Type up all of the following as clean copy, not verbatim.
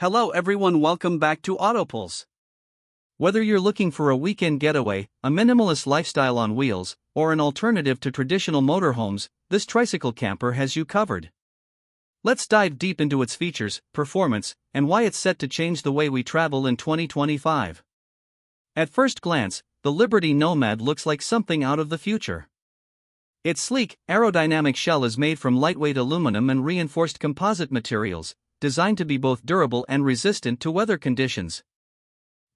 Hello everyone, welcome back to Autopulse. Whether you're looking for a weekend getaway, a minimalist lifestyle on wheels, or an alternative to traditional motorhomes, this tricycle camper has you covered. Let's dive deep into its features, performance, and why it's set to change the way we travel in 2025. At first glance, the Liberty Nomad looks like something out of the future. Its sleek, aerodynamic shell is made from lightweight aluminum and reinforced composite materials, designed to be both durable and resistant to weather conditions.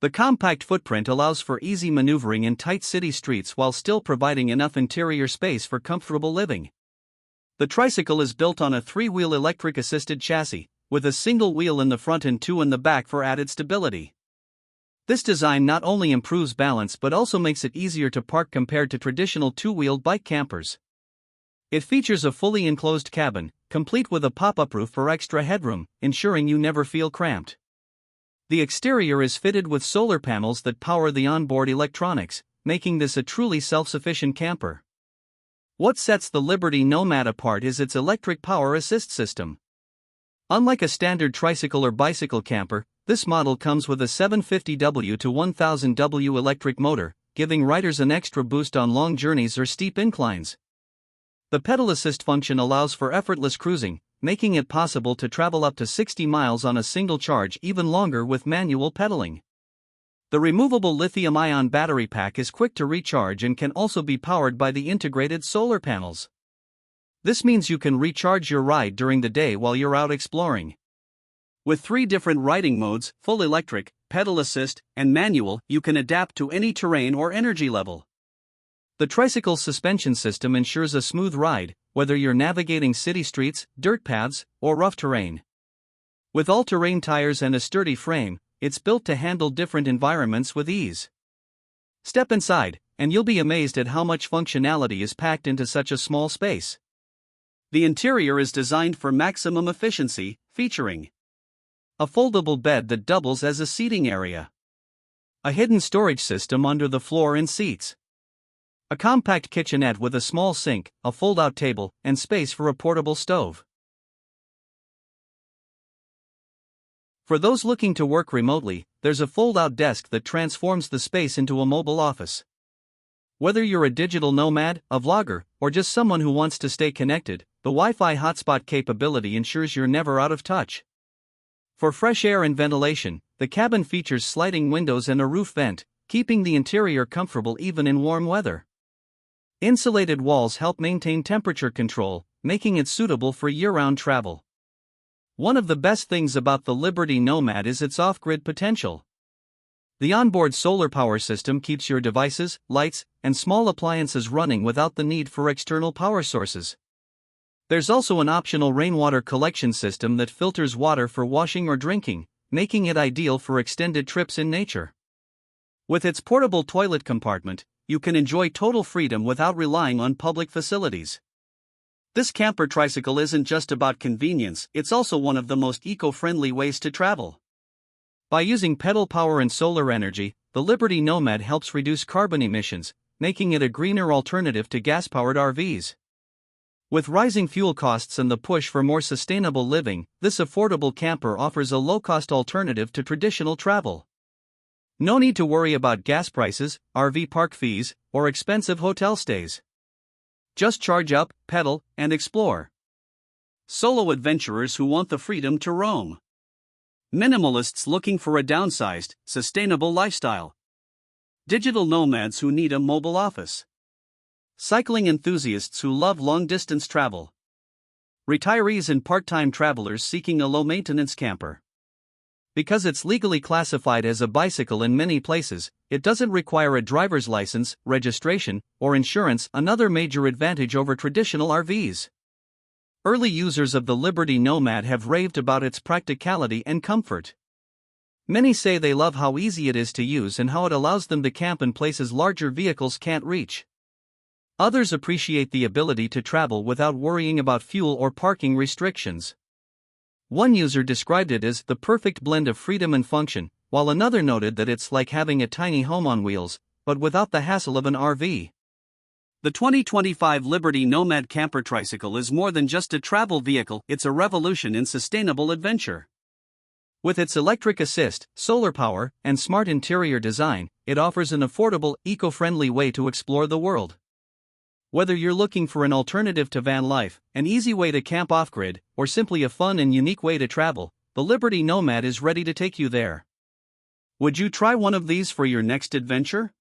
The compact footprint allows for easy maneuvering in tight city streets while still providing enough interior space for comfortable living. The Tricycle is built on a three-wheel electric-assisted chassis, with a single wheel in the front and two in the back for added stability. This design not only improves balance but also makes it easier to park compared to traditional two-wheeled bike campers. It features a fully enclosed cabin, complete with a pop-up roof for extra headroom, ensuring you never feel cramped. The exterior is fitted with solar panels that power the onboard electronics, making this a truly self-sufficient camper. What sets the Liberty Nomad apart is its electric power assist system. Unlike a standard tricycle or bicycle camper, this model comes with a 750W to 1000W electric motor, giving riders an extra boost on long journeys or steep inclines. The pedal assist function allows for effortless cruising, making it possible to travel up to 60 miles on a single charge, even longer with manual pedaling. The removable lithium-ion battery pack is quick to recharge and can also be powered by the integrated solar panels. This means you can recharge your ride during the day while you're out exploring. With 3 different riding modes, full electric, pedal assist, and manual, you can adapt to any terrain or energy level. The Tricycle's suspension system ensures a smooth ride, whether you're navigating city streets, dirt paths, or rough terrain. With all-terrain tires and a sturdy frame, it's built to handle different environments with ease. Step inside, and you'll be amazed at how much functionality is packed into such a small space. The interior is designed for maximum efficiency, featuring a foldable bed that doubles as a seating area, a hidden storage system under the floor and seats, a compact kitchenette with a small sink, a fold-out table, and space for a portable stove. For those looking to work remotely, there's a fold-out desk that transforms the space into a mobile office. Whether you're a digital nomad, a vlogger, or just someone who wants to stay connected, the Wi-Fi hotspot capability ensures you're never out of touch. For fresh air and ventilation, the cabin features sliding windows and a roof vent, keeping the interior comfortable even in warm weather. Insulated walls help maintain temperature control, making it suitable for year-round travel. One of the best things about the Liberty Nomad is its off-grid potential. The onboard solar power system keeps your devices, lights, and small appliances running without the need for external power sources. There's also an optional rainwater collection system that filters water for washing or drinking, making it ideal for extended trips in nature. With its portable toilet compartment, you can enjoy total freedom without relying on public facilities. This camper tricycle isn't just about convenience, it's also one of the most eco-friendly ways to travel. By using pedal power and solar energy, the Liberty Nomad helps reduce carbon emissions, making it a greener alternative to gas-powered RVs. With rising fuel costs and the push for more sustainable living, this affordable camper offers a low-cost alternative to traditional travel. No need to worry about gas prices, RV park fees, or expensive hotel stays. Just charge up, pedal, and explore. Solo adventurers who want the freedom to roam. Minimalists looking for a downsized, sustainable lifestyle. Digital nomads who need a mobile office. Cycling enthusiasts who love long-distance travel. Retirees and part-time travelers seeking a low-maintenance camper. Because it's legally classified as a bicycle in many places, it doesn't require a driver's license, registration, or insurance, another major advantage over traditional RVs. Early users of the Liberty Nomad have raved about its practicality and comfort. Many say they love how easy it is to use and how it allows them to camp in places larger vehicles can't reach. Others appreciate the ability to travel without worrying about fuel or parking restrictions. One user described it as the perfect blend of freedom and function, while another noted that it's like having a tiny home on wheels, but without the hassle of an RV. The 2025 Liberty Nomad Camper Tricycle is more than just a travel vehicle, it's a revolution in sustainable adventure. With its electric assist, solar power, and smart interior design, it offers an affordable, eco-friendly way to explore the world. Whether you're looking for an alternative to van life, an easy way to camp off-grid, or simply a fun and unique way to travel, the Liberty Nomad is ready to take you there. Would you try one of these for your next adventure?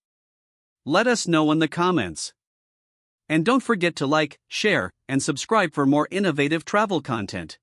Let us know in the comments. And don't forget to like, share, and subscribe for more innovative travel content.